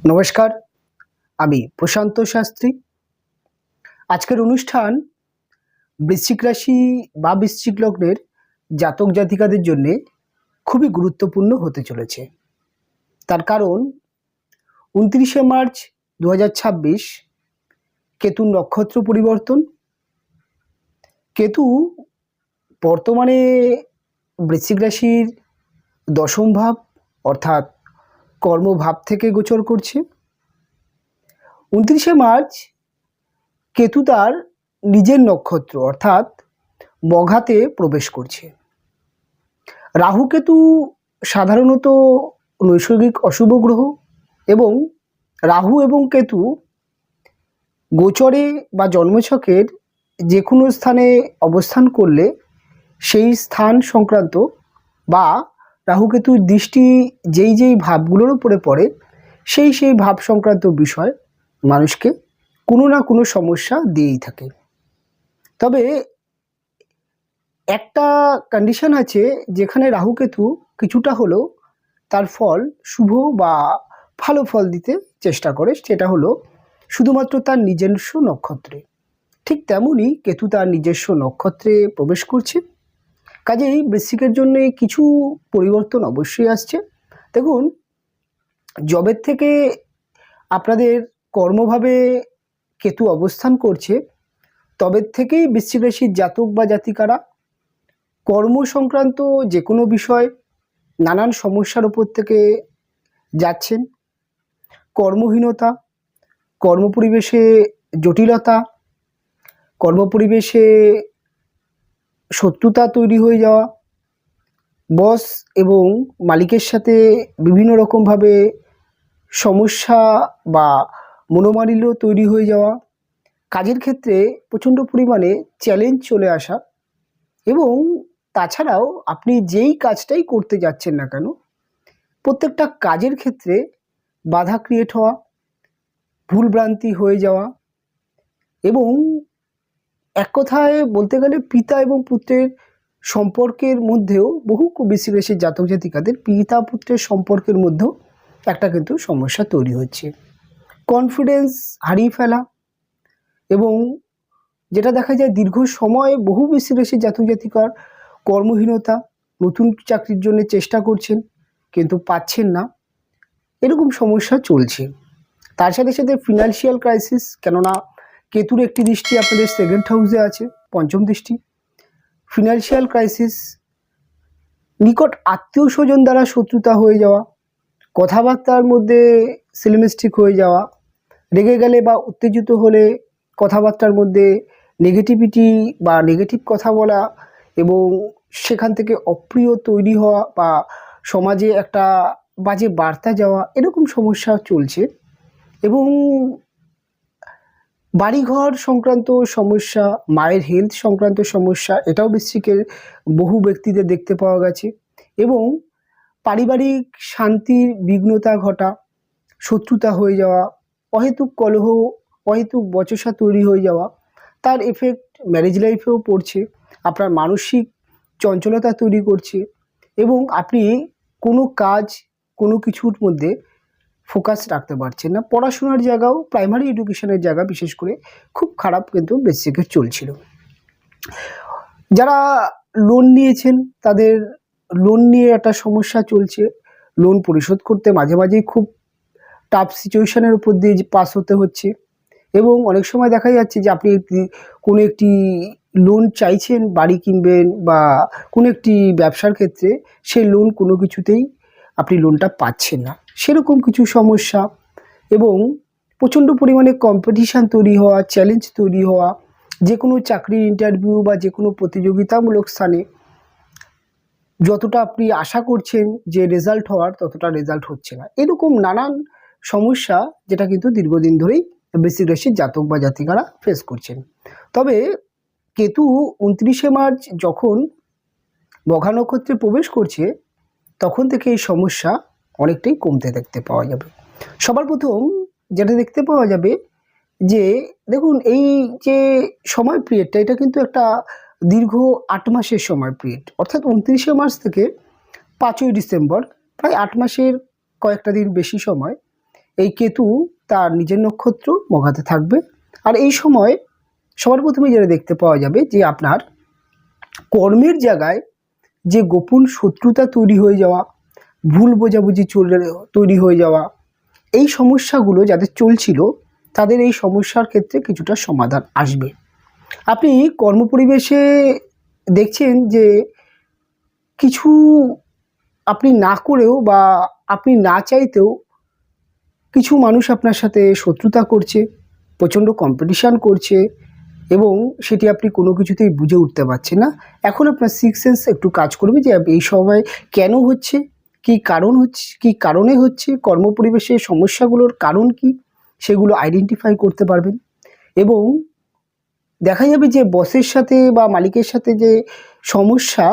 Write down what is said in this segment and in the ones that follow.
নমস্কার, আমি প্রশান্ত শাস্ত্রী। আজকের অনুষ্ঠান বৃশ্চিক রাশি বা বৃশ্চিক লগ্নের জাতক জাতিকাদের জন্য খুবই গুরুত্বপূর্ণ হতে চলেছে। তার কারণ 29শে মার্চ 2026 কেতুর নক্ষত্র পরিবর্তন। কেতু বর্তমানে বৃশ্চিক রাশির দশম ভাব অর্থাৎ কর্মভাব থেকে গোচর করছে। 29শে মার্চ কেতু তার নিজের নক্ষত্র অর্থাৎ মঘাতে প্রবেশ করছে। রাহু কেতু সাধারণত নৈসর্গিক অশুভ গ্রহ এবং রাহু এবং কেতু গোচরে বা জন্মছকের যে কোনো স্থানে অবস্থান করলে সেই স্থান সংক্রান্ত বা রাহু কেতুর দৃষ্টি যেই ভাবগুলোর উপরে পড়ে সেই ভাব সংক্রান্ত বিষয় মানুষকে কোনো না কোনো সমস্যা দিয়েই থাকে। তবে একটা কন্ডিশন আছে যেখানে রাহু কেতু কিছুটা হলেও তার ফল শুভ বা ভালো ফল দিতে চেষ্টা করে, সেটা হলো শুধুমাত্র তার নিজস্ব নক্ষত্রে। ঠিক তেমনই কেতু তার নিজস্ব নক্ষত্রে প্রবেশ করছে। কাজেই বৃশ্চিকের জন্য কিছু পরিবর্তন অবশ্যই আসছে। দেখুন, জবের থেকে আপনাদের কর্মভাবে কেতু অবস্থান করছে, তবে থেকেই বৃশ্চিক রাশির জাতক বা জাতিকারা কর্ম সংক্রান্ত যে কোনো বিষয় নানান সমস্যার উপর থেকে যাচ্ছেন। কর্মহীনতা, কর্মপরিবেশে জটিলতা, কর্মপরিবেশে শত্রুতা তৈরি হয়ে যাওয়া, বস এবং মালিকের সাথে বিভিন্ন রকমভাবে সমস্যা বা মনোমালিন্য তৈরি হয়ে যাওয়া, কাজের ক্ষেত্রে প্রচণ্ড পরিমাণে চ্যালেঞ্জ চলে আসা এবং তাছাড়াও আপনি যেই কাজটাই করতে যাচ্ছেন না কেন প্রত্যেকটা কাজের ক্ষেত্রে বাধা ক্রিয়েট হওয়া, ভুলভ্রান্তি হয়ে যাওয়া এবং এক কথায় বলতে গেলে পিতা এবং পুত্রের সম্পর্কের মধ্যেও বহু বৃশ্চিক রাশির জাতক জাতিকাদের পিতা পুত্রের সম্পর্কের মধ্যেও একটা কিন্তু সমস্যা তৈরি হচ্ছে। কনফিডেন্স হারিয়ে ফেলা এবং যেটা দেখা যায় দীর্ঘ সময় বহু বৃশ্চিক রাশির জাতক জাতিকার কর্মহীনতা, নতুন চাকরির জন্য চেষ্টা করছেন কিন্তু পাচ্ছেন না, এরকম সমস্যা চলছে। তার সাথে সাথে ফিনান্সিয়াল ক্রাইসিস, কেননা কেতুর একটি দৃষ্টি আপনাদের সেকেন্ড হাউসে আছে, পঞ্চম দৃষ্টি। ফিনান্সিয়াল ক্রাইসিস, নিকট আত্মীয় স্বজন দ্বারা শত্রুতা হয়ে যাওয়া, কথাবার্তার মধ্যে সিলিমিস্টিক হয়ে যাওয়া, রেগে গেলে বা উত্তেজিত হলে কথাবার্তার মধ্যে নেগেটিভিটি বা নেগেটিভ কথা বলা এবং সেখান থেকে অপ্রিয় তৈরি হওয়া বা সমাজে একটা বাজে বার্তা যাওয়া, এরকম সমস্যা চলছে। এবং বাড়িঘর সংক্রান্ত সমস্যা, মায়ের হেলথ সংক্রান্ত সমস্যা, এটাও বৃশ্চিকের বহু ব্যক্তিদের দেখতে পাওয়া গেছে। এবং পারিবারিক শান্তির বিঘ্নতা ঘটা, শত্রুতা হয়ে যাওয়া, অহেতুক কলহ, অহেতুক বচসা তৈরি হয়ে যাওয়া, তার এফেক্ট ম্যারেজ লাইফেও পড়ছে। আপনার মানসিক চঞ্চলতা তৈরি করছে এবং আপনি কোনো কাজ, কোনো কিছুর মধ্যে ফোকাস রাখতে পারছেন না। পড়াশোনার জায়গাও, প্রাইমারি এডুকেশনের জায়গা বিশেষ করে খুব খারাপ কিন্তু বেসিকের চলছিল। যারা লোন নিয়েছেন তাদের লোন নিয়ে একটা সমস্যা চলছে। লোন পরিশোধ করতে মাঝে মাঝেই খুব টাফ সিচুয়েশনের উপর দিয়ে পাস হতে হচ্ছে এবং অনেক সময় দেখা যাচ্ছে যে আপনি কোনো একটি লোন চাইছেন, বাড়ি কিনবেন বা কোনো একটি ব্যবসার ক্ষেত্রে, সেই লোন কোনো কিছুতেই আপনি লোনটা পাচ্ছেন না, সেরকম কিছু সমস্যা। এবং প্রচণ্ড পরিমাণে কম্পিটিশান তৈরি হওয়া, চ্যালেঞ্জ তৈরি হওয়া, যে কোনো চাকরির ইন্টারভিউ বা যে কোনো প্রতিযোগিতামূলক স্থানে যতটা আপনি আশা করছেন যে রেজাল্ট হওয়ার, ততটা রেজাল্ট হচ্ছে না, এরকম নানান সমস্যা যেটা কিন্তু দীর্ঘদিন ধরেই বৃশ্চিক রাশির জাতক বা জাতিকারা ফেস করছেন। তবে কেতু 29শে মার্চ যখন মঘা নক্ষত্রে প্রবেশ করছে তখন থেকে এই সমস্যা অনেকটাই কমতে দেখতে পাওয়া যাবে। সবার প্রথম যেটা দেখতে পাওয়া যাবে যে দেখুন, এই যে সময় পিরিয়ডটা, এটা কিন্তু একটা দীর্ঘ 8 মাসের সময় পিরিয়ড, অর্থাৎ 29শে মার্চ থেকে 5ই ডিসেম্বর, প্রায় 8 মাসের কয়েকটা দিন বেশি সময় এই কেতু তার নিজের নক্ষত্র মঘাতে থাকবে। আর এই সময় সবার প্রথমে যেটা দেখতে পাওয়া যাবে যে আপনার কর্মের জায়গায় যে গোপন শত্রুতা তৈরি হয়ে যাওয়া, ভুল বোঝাবুঝি তৈরি হয়ে যাওয়া, এই সমস্যাগুলো যাদের চলছিল তাদের এই সমস্যার ক্ষেত্রে কিছুটা সমাধান আসবে। আপনি কর্মপরিবেশে দেখছেন যে কিছু আপনি না করেও বা আপনি না চাইতেও কিছু মানুষ আপনার সাথে শত্রুতা করছে, প্রচণ্ড কম্পিটিশান করছে এবং সেটি আপনি কোনো কিছুতেই বুঝে উঠতে পারছেন না। এখন আপনার সিক্স সেন্স একটু কাজ করবে যে এই সময় কেন হচ্ছে, কী কারণে হচ্ছে, কর্মপরিবেশের সমস্যাগুলোর কারণ কি, সেগুলো আইডেন্টিফাই করতে পারবেন। এবং দেখা যাবে যে বসের সাথে বা মালিকের সাথে যে সমস্যা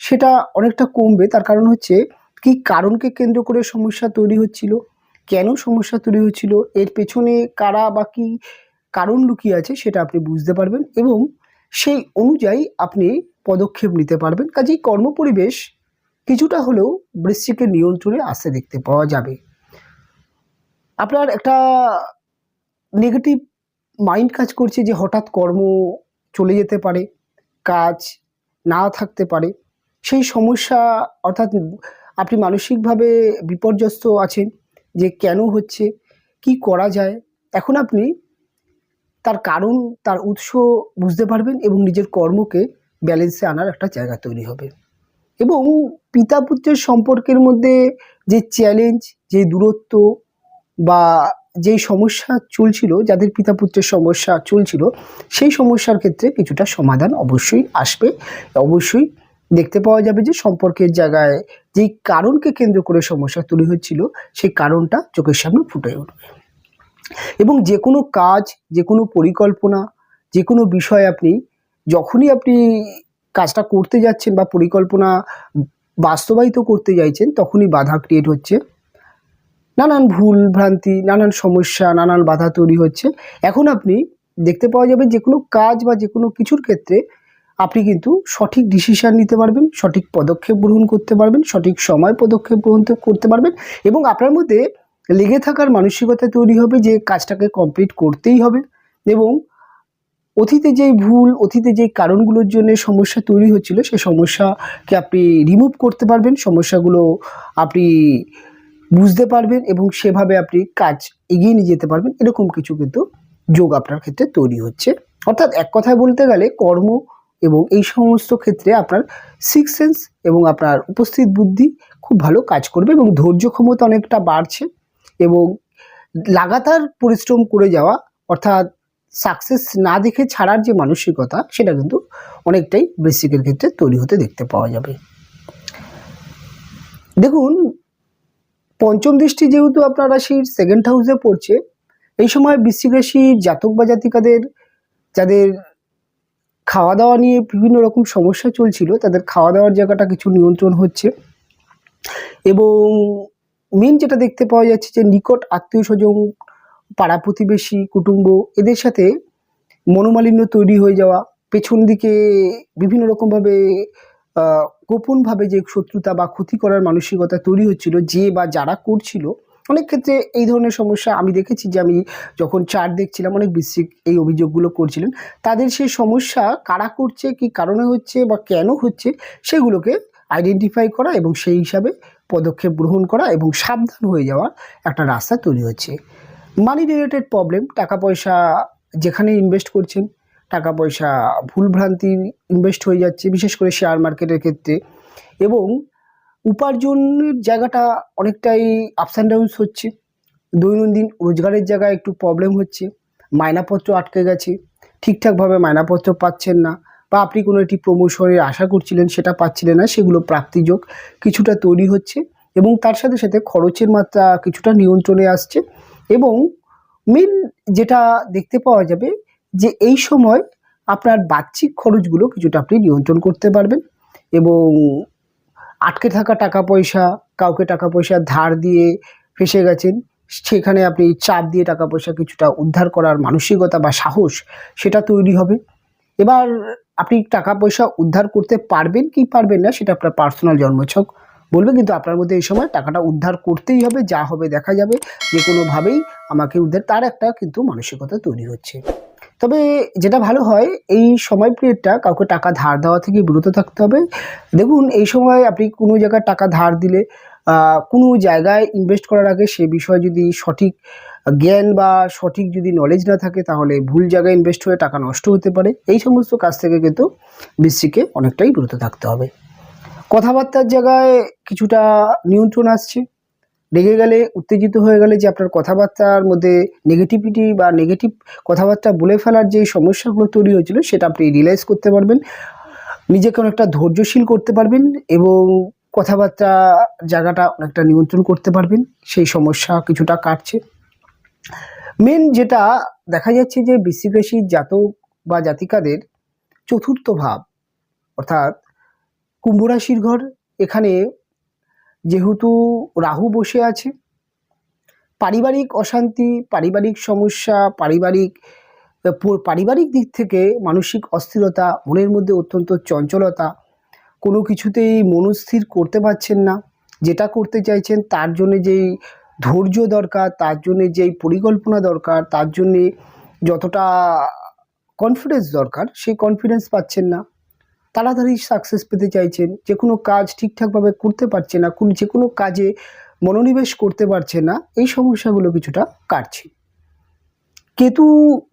সেটা অনেকটা কমবে। তার কারণ হচ্ছে কি কারণকে কেন্দ্র করে সমস্যা তৈরি হচ্ছিল, কেন সমস্যা তৈরি হচ্ছিল, এর পেছনে কারা বা কী কারণ লুকিয়ে আছে সেটা আপনি বুঝতে পারবেন এবং সেই অনুযায়ী আপনি পদক্ষেপ নিতে পারবেন। কাজেই কর্মপরিবেশ কিছুটা হলেও বৃশ্চিকের নিয়ন্ত্রণে আসতে দেখতে পাওয়া যাবে। আপনার একটা নেগেটিভ মাইন্ড কাজ করছে যে হঠাৎ কর্ম চলে যেতে পারে, কাজ না থাকতে পারে, সেই সমস্যা অর্থাৎ আপনি মানসিকভাবে বিপর্যস্ত আছেন যে কেন হচ্ছে, কি করা যায়। এখন আপনি তার কারণ, তার উৎস বুঝতে পারবেন এবং নিজের কর্মকে ব্যালেন্সে আনার একটা জায়গা তৈরি হবে। এবং পিতা পুত্রের সম্পর্কের মধ্যে যে চ্যালেঞ্জ, যে দূরত্ব বা যেই সমস্যা চলছিল, যাদের পিতা পুত্রের সমস্যা চলছিল, সেই সমস্যার ক্ষেত্রে কিছুটা সমাধান অবশ্যই আসবে। অবশ্যই দেখতে পাওয়া যাবে যে সম্পর্কের জায়গায় যেই কারণকে কেন্দ্র করে সমস্যা তৈরি হচ্ছিল সেই কারণটা চোখের সামনে ফুটে উঠবে। এবং যে কোনো কাজ, যে কোনো পরিকল্পনা, যে কোনো বিষয় যখনই আপনি কাজটা করতে যাচ্ছেন বা পরিকল্পনা বাস্তবায়িত করতে চাইছেন তখনই বাধা ক্রিয়েট হচ্ছে, নানান ভুল ভ্রান্তি, নানান সমস্যা, নানান বাধা তৈরি হচ্ছে। এখন আপনি দেখতে পাওয়া যাবে যে কোনো কাজ বা যে কোনো কিছুর ক্ষেত্রে আপনি কিন্তু সঠিক ডিসিশান নিতে পারবেন, সঠিক পদক্ষেপ গ্রহণ করতে পারবেন, সঠিক সময় পদক্ষেপ গ্রহণ করতে পারবেন এবং আপনার মধ্যে লেগে থাকার মানসিকতা তৈরি হবে যে কাজটাকে কমপ্লিট করতেই হবে। এবং অতীতে যেই ভুল, অতীতে যেই কারণগুলোর জন্য সমস্যা তৈরি হচ্ছিল সেই সমস্যাকে আপনি রিমুভ করতে পারবেন, সমস্যাগুলো আপনি বুঝতে পারবেন এবং সেভাবে আপনি কাজ এগিয়ে নিয়ে যেতে পারবেন। এরকম কিছু কিন্তু যোগ আপনার ক্ষেত্রে তৈরি হচ্ছে। অর্থাৎ এক কথায় বলতে গেলে কর্ম এবং এই সমস্ত ক্ষেত্রে আপনার সিক্স সেন্স এবং আপনার উপস্থিত বুদ্ধি খুব ভালো কাজ করবে এবং ধৈর্য ক্ষমতা অনেকটা বাড়ছে এবং লাগাতার পরিশ্রম করে যাওয়া অর্থাৎ সাকসেস না দেখে ছাড়ার যে মানসিকতা সেটা কিন্তু অনেকটাই বৃশ্চিকের ক্ষেত্রে তৈরি হতে দেখতে পাওয়া যাবে। দেখুন, পঞ্চম দৃষ্টি যেহেতু আপনার রাশির সেকেন্ড হাউসে পড়ছে, এই সময় বৃশ্চিক রাশির জাতক বা জাতিকাদের যাদের খাওয়া দাওয়া নিয়ে বিভিন্ন রকম সমস্যা চলছিল তাদের খাওয়া দাওয়ার জায়গাটা কিছু নিয়ন্ত্রণ হচ্ছে এবং মেন যেটা দেখতে পাওয়া যাচ্ছে যে নিকট আত্মীয় স্বজন, পাড়া প্রতিবেশী, কুটুম্ব এদের সাথে মনোমালিন্য তৈরি হয়ে যাওয়া, পেছন দিকে বিভিন্ন রকমভাবে গোপনভাবে যে শত্রুতা বা ক্ষতি করার মানসিকতা তৈরি হচ্ছিল যে বা যারা করছিল, অনেক ক্ষেত্রে এই ধরনের সমস্যা আমি দেখেছি যে আমি যখন চার্ট দেখছিলাম অনেক বৃশ্চিক এই অভিযোগগুলো করছিলেন। তাদের সেই সমস্যা কারা করছে, কি কারণে হচ্ছে বা কেন হচ্ছে সেগুলোকে আইডেন্টিফাই করা এবং সেই হিসাবে পদক্ষেপ গ্রহণ করা এবং সাবধান হয়ে যাওয়ার একটা রাস্তা তৈরি হচ্ছে। মানি রিলেটেড প্রবলেম, টাকা পয়সা যেখানে ইনভেস্ট করছেন টাকা পয়সা ভুলভ্রান্তি ইনভেস্ট হয়ে যাচ্ছে, বিশেষ করে শেয়ার মার্কেটের ক্ষেত্রে এবং উপার্জনের জায়গাটা অনেকটাই আপস অ্যান্ড ডাউনস হচ্ছে। দৈনন্দিন রোজগারের জায়গায় একটু প্রবলেম হচ্ছে, মায়নাপত্র আটকে গেছে, ঠিকঠাকভাবে মায়নাপত্র পাচ্ছেন না বা আপনি কোনো একটি প্রমোশনের আশা করছিলেন সেটা পাচ্ছিলেন না, সেগুলো প্রাপ্তিযোগ কিছুটা তৈরি হচ্ছে এবং তার সাথে সাথে খরচের মাত্রা কিছুটা নিয়ন্ত্রণে আসছে। এবং মেন যেটা দেখতে পাওয়া যাবে যে এই সময় আপনার বাহ্যিক খরচগুলো কিছুটা আপনি নিয়ন্ত্রণ করতে পারবেন এবং আটকে থাকা টাকা পয়সা, কাউকে টাকা পয়সা ধার দিয়ে ফেঁসে গেছেন, সেখানে আপনি চাপ দিয়ে টাকা পয়সা কিছুটা উদ্ধার করার মানসিকতা বা সাহস সেটা তৈরি হবে। এবার আপনি টাকা পয়সা উদ্ধার করতে পারবেন কি পারবেন না সেটা আপনার পার্সোনাল জন্মছক বলবে, কিন্তু আপনার মধ্যে এই সময় টাকাটা উদ্ধার করতেই হবে, যা হবে দেখা যাবে, যে কোনোভাবেই আমাকে উদ্ধার, তার একটা কিন্তু মানসিকতা তৈরি হচ্ছে। তবে যেটা ভালো হয়, এই সময় পিরিয়ডটা কাউকে টাকা ধার দেওয়া থেকে বিরত থাকতে হবে। দেখুন, এই সময় আপনি কোনো জায়গায় টাকা ধার দিলে, কোনো জায়গায় ইনভেস্ট করার আগে সে বিষয়ে যদি সঠিক জ্ঞান বা সঠিক যদি নলেজ না থাকে, তাহলে ভুল জায়গায় ইনভেস্ট হয়ে টাকা নষ্ট হতে পারে। এই সমস্ত কাজ থেকে কিন্তু বৃশ্চিককে অনেকটাই বিরত থাকতে হবে। কথাবার্তার জায়গায় কিছুটা নিয়ন্ত্রণ আসছে। রেগে গেলে, উত্তেজিত হয়ে গেলে, যে আপনার কথাবার্তার মধ্যে নেগেটিভিটি বা নেগেটিভ কথাবার্তা বলে ফেলার যে সমস্যাগুলো তৈরি হয়েছিল, সেটা আপনি রিয়েলাইজ করতে পারবেন, নিজেকে অনেকটা ধৈর্যশীল করতে পারবেন এবং কথাবার্তা জায়গাটা অনেকটা নিয়ন্ত্রণ করতে পারবেন। সেই সমস্যা কিছুটা কাটছে। মেন যেটা দেখা যাচ্ছে যে বৃশ্চিক রাশির জাতক বা জাতিকাদের চতুর্থ ভাব, অর্থাৎ কুম্ভ রাশির ঘর, এখানে যেহেতু রাহু বসে আছে, পারিবারিক অশান্তি, পারিবারিক সমস্যা, পারিবারিক দিক থেকে মানসিক অস্থিরতা, মনের মধ্যে অত্যন্ত চঞ্চলতা, কোনো কিছুতেই মনস্থির করতে পারছেন না, যেটা করতে চাইছেন তার জন্য যেই ধৈর্য দরকার, তার জন্য যেই পরিকল্পনা দরকার, তার জন্যে যতটা কনফিডেন্স দরকার, সেই কনফিডেন্স পাচ্ছেন না, তাড়াতাড়ি সাকসেস পেতে চাইছেন, যে কোনো কাজ ঠিকঠাকভাবে করতে পারছে না, যে কোনো কাজে মনোনিবেশ করতে পারছে না, এই সমস্যাগুলো কিছুটা কাটছে। কেতু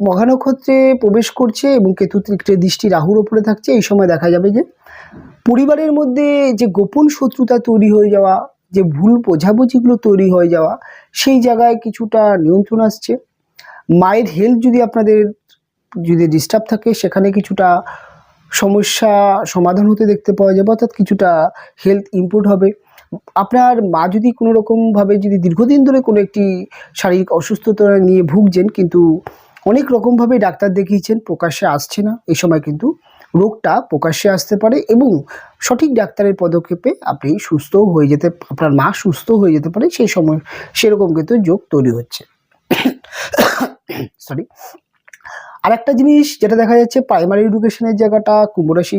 মঘা নক্ষত্রে প্রবেশ করছে এবং কেতু দৃষ্টি রাহুর ওপরে থাকছে। এই সময় দেখা যাবে যে পরিবারের মধ্যে যে গোপন শত্রুতা তৈরি হয়ে যাওয়া, যে ভুল বোঝাবুঝিগুলো তৈরি হয়ে যাওয়া, সেই জায়গায় কিছুটা নিয়ন্ত্রণ আসছে। মায়ের হেলথ যদি আপনাদের যদি ডিস্টার্ব থাকে, সেখানে কিছুটা সমস্যা সমাধান হতে দেখতে পাওয়া যাবে, অর্থাৎ কিছুটা হেলথ ইমপ্রুভ হবে। আপনার মা যদি কোনো রকমভাবে যদি দীর্ঘদিন ধরে কোনো একটি শারীরিক অসুস্থতা নিয়ে ভুগছেন, কিন্তু অনেক রকমভাবে ডাক্তার দেখিয়েছেন, প্রকাশ্যে আসছে না, এই সময় কিন্তু রোগটা প্রকাশ্যে আসতে পারে এবং সঠিক ডাক্তারের পদক্ষেপে আপনি আপনার মা সুস্থ হয়ে যেতে পারে, সেই সময় সেরকম কিন্তু যোগ তৈরি হচ্ছে। সরি। আরেকটা জিনিস যেটা দেখা যাচ্ছে, প্রাইমারি এডুকেশনের জায়গাটা কুম্ভ রাশি,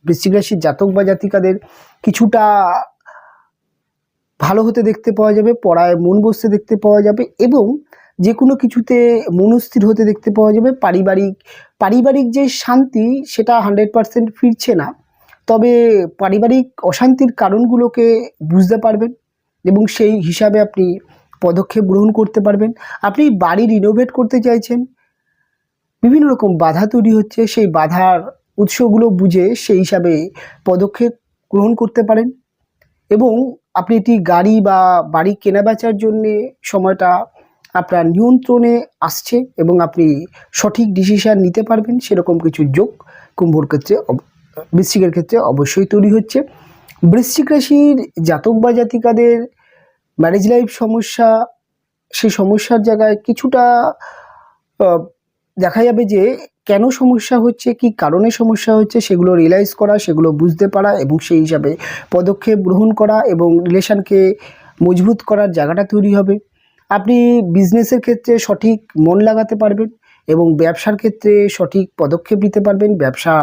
বৃশ্চিক রাশির জাতক বা জাতিকাদের কিছুটা ভালো হতে দেখতে পাওয়া যাবে, পড়ায় মন বসতে দেখতে পাওয়া যাবে এবং যে কোনো কিছুতে মনস্থির হতে দেখতে পাওয়া যাবে। পারিবারিক যে শান্তি, সেটা 100% ফিরছে না, তবে পারিবারিক অশান্তির কারণগুলোকে বুঝতে পারবেন এবং সেই হিসাবে আপনি পদক্ষেপ গ্রহণ করতে পারবেন। আপনি বাড়ি রিনোভেট করতে চাইছেন, বিভিন্ন রকম বাধা তৈরি হচ্ছে, সেই বাধার উৎসগুলো বুঝে সেই হিসাবে পদক্ষেপ গ্রহণ করতে পারেন এবং আপনি একটি গাড়ি বা বাড়ি কেনাবেচার জন্যে সময়টা আপনার নিয়ন্ত্রণে আসছে এবং আপনি সঠিক ডিসিশান নিতে পারবেন, সেরকম কিছু যোগ কুম্ভর ক্ষেত্রে, বৃশ্চিকের ক্ষেত্রে অবশ্যই তৈরি হচ্ছে। বৃশ্চিক রাশির জাতক বা জাতিকাদের ম্যারেজ লাইফ সমস্যা, সেই সমস্যার জায়গায় কিছুটা দেখা যাবে যে কেন সমস্যা হচ্ছে, কি কারণে সমস্যা হচ্ছে, সেগুলো রিয়েলাইজ করা, সেগুলো বুঝতে পারা এবং সেই হিসাবে পদক্ষেপ গ্রহণ করা এবং রিলেশনকে মজবুত করার জায়গাটা তৈরি হবে। আপনি বিজনেসের ক্ষেত্রে সঠিক মন লাগাতে পারবেন এবং ব্যবসার ক্ষেত্রে সঠিক পদক্ষেপ নিতে পারবেন। ব্যবসা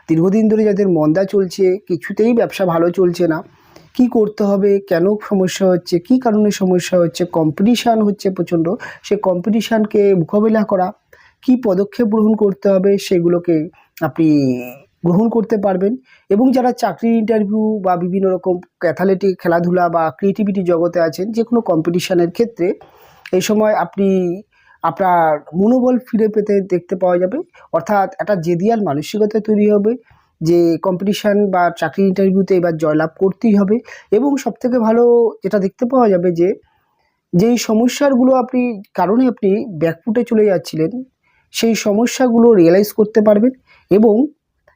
দীর্ঘদিন ধরে যাদের মন্দা চলছে, কিছুতেই ব্যবসা ভালো চলছে না, কি করতে হবে, কেন সমস্যা হচ্ছে, কি কারণে সমস্যা হচ্ছে, কম্পিটিশান হচ্ছে প্রচণ্ড, সে কম্পিটিশানকে মোকাবিলা করা, কি পদক্ষেপ গ্রহণ করতে হবে, সেগুলোকে আপনি গ্রহণ করতে পারবেন। এবং যারা চাকরির ইন্টারভিউ বা বিভিন্ন রকম অ্যাথলেটিক খেলাধুলা বা ক্রিয়েটিভিটি জগতে আছেন, যে কোনো কম্পিটিশানের ক্ষেত্রে এই সময় আপনি আপনার মনোবল ফিরে পেতে দেখতে পাওয়া যাবে, অর্থাৎ একটা জেদিয়াল মানসিকতা তৈরি হবে যে কম্পিটিশান বা চাকরি ইন্টারভিউতে এবার জয়লাভ করতেই হবে। এবং সবথেকে ভালো যেটা দেখতে পাওয়া যাবে যে যেই সমস্যাগুলো কারণে আপনি ব্যাকফুটে চলে যাচ্ছিলেন, সেই সমস্যাগুলো রিয়েলাইজ করতে পারবেন এবং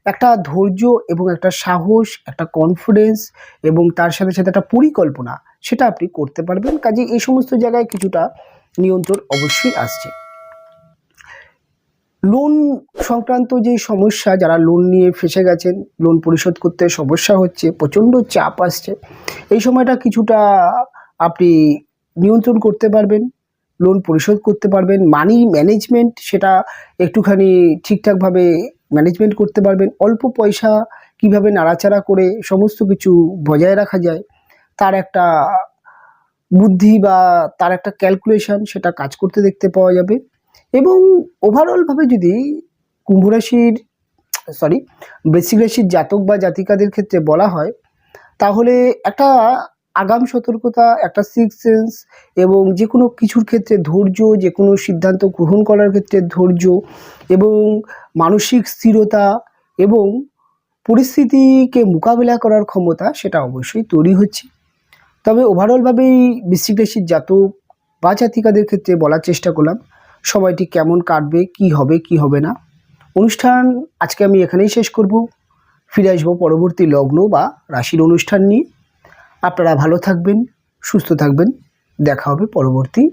একটা ধৈর্য এবং একটা সাহস, একটা কনফিডেন্স এবং তার সাথে সাথে একটা পরিকল্পনা, সেটা আপনি করতে পারবেন। কাজে এই সমস্ত জায়গায় কিছুটা নিয়ন্ত্রণ অবশ্যই আসছে। লোন সংক্রান্ত যে সমস্যা, যারা লোন নিয়ে ফেঁসে গেছেন, লোন পরিশোধ করতে সমস্যা হচ্ছে, প্রচণ্ড চাপ আসছে, এই সময়টা কিছুটা আপনি নিয়ন্ত্রণ করতে পারবেন, লোন পরিশোধ করতে পারবেন। মানি ম্যানেজমেন্ট, সেটা একটুখানি ঠিকঠাকভাবে ম্যানেজমেন্ট করতে পারবেন। অল্প পয়সা কিভাবে নাড়াচাড়া করে সমস্ত কিছু বজায় রাখা যায়, তার একটা বুদ্ধি বা তার একটা ক্যালকুলেশন সেটা কাজ করতে দেখতে পাওয়া যাবে। এবং ওভারঅলভাবে যদি কুম্ভ রাশির বৃশ্চিক রাশির জাতক বা জাতিকাদের ক্ষেত্রে বলা হয়, তাহলে একটা আগাম সতর্কতা, একটা সিক্স সেন্স এবং যে কোনো কিছুর ক্ষেত্রে ধৈর্য, যে কোনো সিদ্ধান্ত গ্রহণ করার ক্ষেত্রে ধৈর্য এবং মানসিক স্থিরতা এবং পরিস্থিতিকে মোকাবিলা করার ক্ষমতা সেটা অবশ্যই তৈরি হচ্ছে। তবে ওভারঅলভাবেই বৃশ্চিক রাশির জাতক বা জাতিকাদের ক্ষেত্রে বলার চেষ্টা করলাম সময়টি কেমন কাটবে, কি হবে কি হবে না। অনুষ্ঠান আজকে আমি এখানেই শেষ করব। ফিরে আসবো পরবর্তী লগ্ন বা রাশির অনুষ্ঠান নিয়ে। আপনারা ভালো থাকবেন, সুস্থ থাকবেন। দেখা হবে পরবর্তী